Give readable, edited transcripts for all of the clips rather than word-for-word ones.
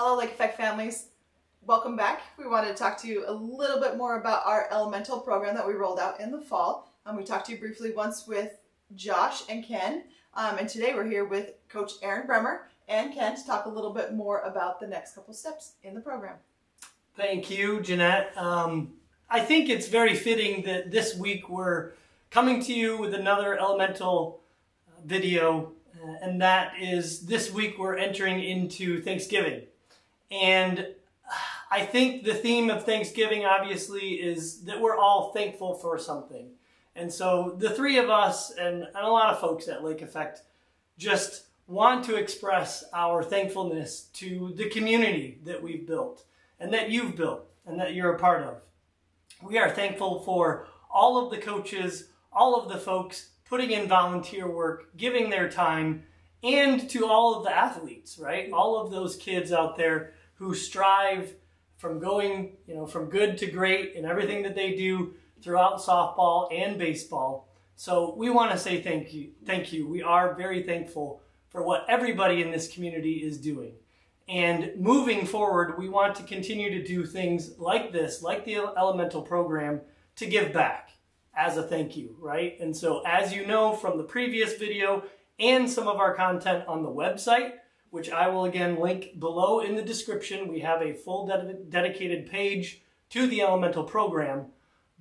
Hello Lake Effect families, welcome back. We wanted to talk to you a little bit more about our LE-mntl program that we rolled out in the fall. We talked to you briefly once with Josh and Ken, and today we're here with Coach Erin Bremer and Ken to talk a little bit more about the next couple steps in the program. Thank you, Jeanette. I think it's very fitting that this week we're coming to you with another LE-mntl video, and that is this week we're entering into Thanksgiving. And I think the theme of Thanksgiving obviously is that we're all thankful for something. And so the three of us and a lot of folks at Lake Effect just want to express our thankfulness to the community that we've built and that you've built and that you're a part of. We are thankful for all of the coaches, all of the folks putting in volunteer work, giving their time, and to all of the athletes, right? All of those kids out there who strive from going, from good to great in everything that they do throughout softball and baseball. So we want to say thank you. Thank you. We are very thankful for what everybody in this community is doing. And moving forward, we want to continue to do things like this, like the LE-mntl program, to give back as a thank you, right? And so as you know from the previous video and some of our content on the website, which I will again link below in the description, we have a full dedicated page to the LE-mntl program.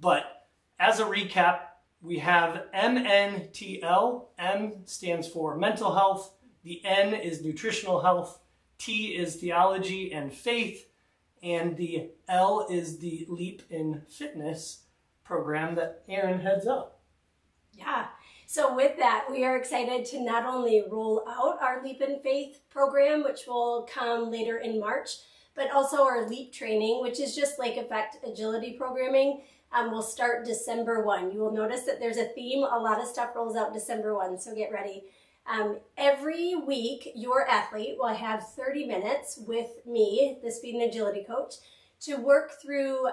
But as a recap, we have LE-mntl. M stands for mental health, the N is nutritional health, T is theology and faith, and the L is the Leap in Fitness program that Erin heads up. Yeah, so with that, we are excited to not only roll out our Leap in Faith program, which will come later in March, but also our Leap training, which is just Lake Effect agility programming. Will start December 1. You will notice that there's a theme. A lot of stuff rolls out December 1, so get ready. Every week, your athlete will have 30 minutes with me, the speed and agility coach, to work through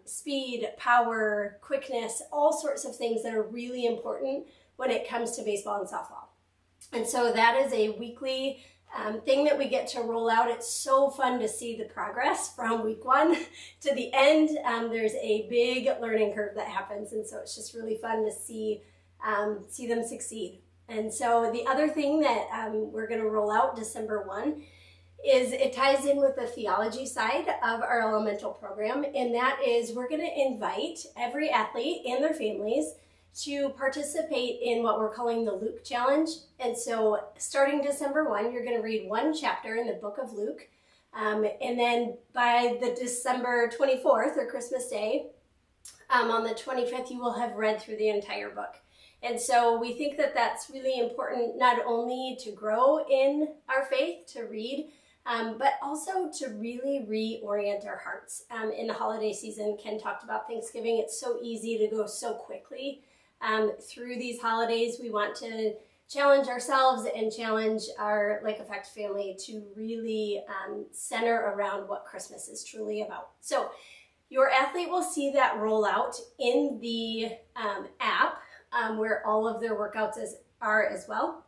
speed, power, quickness, all sorts of things that are really important when it comes to baseball and softball. And so that is a weekly thing that we get to roll out. It's so fun to see the progress from week 1 to the end. There's a big learning curve that happens, and so it's just really fun to see them succeed. And so the other thing that we're going to roll out December 1 is it ties in with the theology side of our LE-mntl program, and that is we're going to invite every athlete and their families to participate in what we're calling the Luke Challenge. And so starting December 1, you're going to read one chapter in the book of Luke, and then by the December 24th or Christmas Day, on the 25th, you will have read through the entire book. And so we think that that's really important, not only to grow in our faith, to read, but also to really reorient our hearts. In the holiday season, Ken talked about Thanksgiving. It's so easy to go so quickly through these holidays. We want to challenge ourselves and challenge our Lake Effect family to really center around what Christmas is truly about. So your athlete will see that roll out in the app where all of their workouts are as well.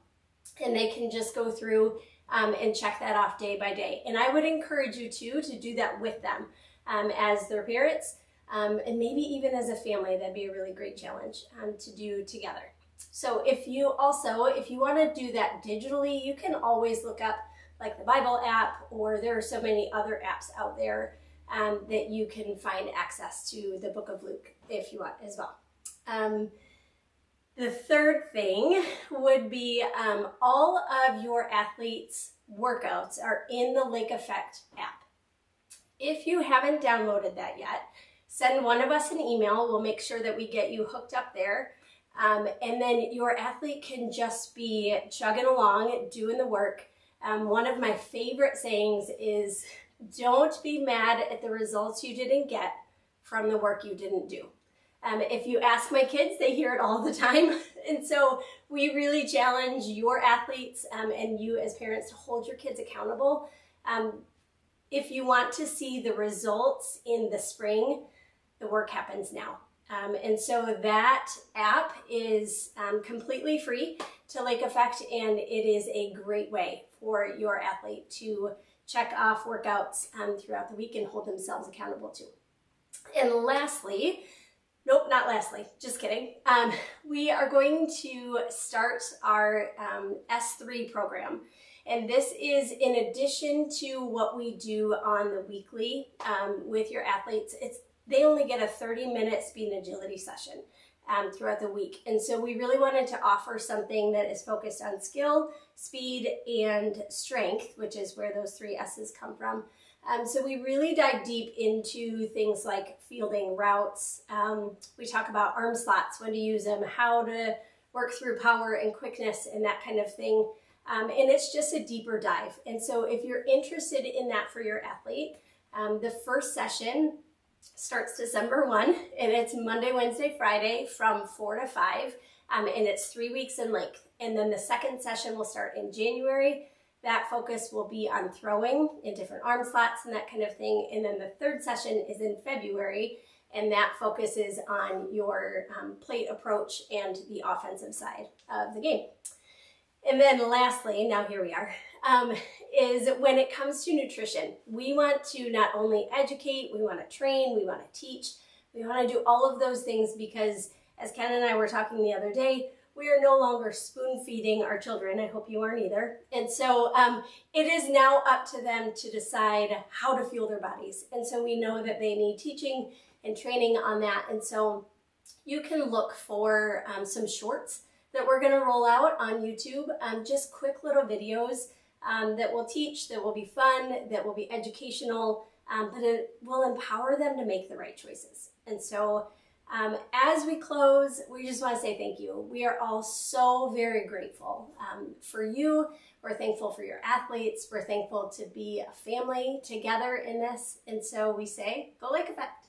And they can just go through and check that off day by day. And I would encourage you to do that with them as their parents, and maybe even as a family. That'd be a really great challenge to do together. So if you want to do that digitally, you can always look up like the Bible app, or there are so many other apps out there that you can find access to the book of Luke if you want as well. The third thing would be all of your athletes' workouts are in the Lake Effect app. If you haven't downloaded that yet, send one of us an email. We'll make sure that we get you hooked up there. And then your athlete can just be chugging along, doing the work. One of my favorite sayings is, don't be mad at the results you didn't get from the work you didn't do. If you ask my kids, they hear it all the time. And so we really challenge your athletes and you as parents to hold your kids accountable. If you want to see the results in the spring, the work happens now. And so that app is completely free to Lake Effect, and it is a great way for your athlete to check off workouts throughout the week and hold themselves accountable to. And lastly, nope, not lastly, just kidding. We are going to start our S3 program. And this is in addition to what we do on the weekly with your athletes. They only get a 30-minute speed and agility session throughout the week. And so we really wanted to offer something that is focused on skill, speed, and strength, which is where those 3 S's come from. So we really dive deep into things like fielding routes. We talk about arm slots, when to use them, how to work through power and quickness and that kind of thing. And it's just a deeper dive. And so if you're interested in that for your athlete, the first session starts December 1, and it's Monday, Wednesday, Friday from 4 to 5, and it's 3 weeks in length. And then the second session will start in January. That focus will be on throwing in different arm slots and that kind of thing. And then the third session is in February, and that focuses on your plate approach and the offensive side of the game. And then lastly, now here we are, is when it comes to nutrition, we want to not only educate, we want to train, we want to teach, we want to do all of those things because, as Ken and I were talking the other day, we are no longer spoon feeding our children. I hope you aren't either. And so it is now up to them to decide how to fuel their bodies. And so we know that they need teaching and training on that. And so you can look for some shorts that we're going to roll out on YouTube, just quick little videos that will teach, that will be fun, that will be educational, but it will empower them to make the right choices. And so as we close, we just want to say thank you. We are all so very grateful for you. We're thankful for your athletes. We're thankful to be a family together in this. And so we say, go Lake Effect.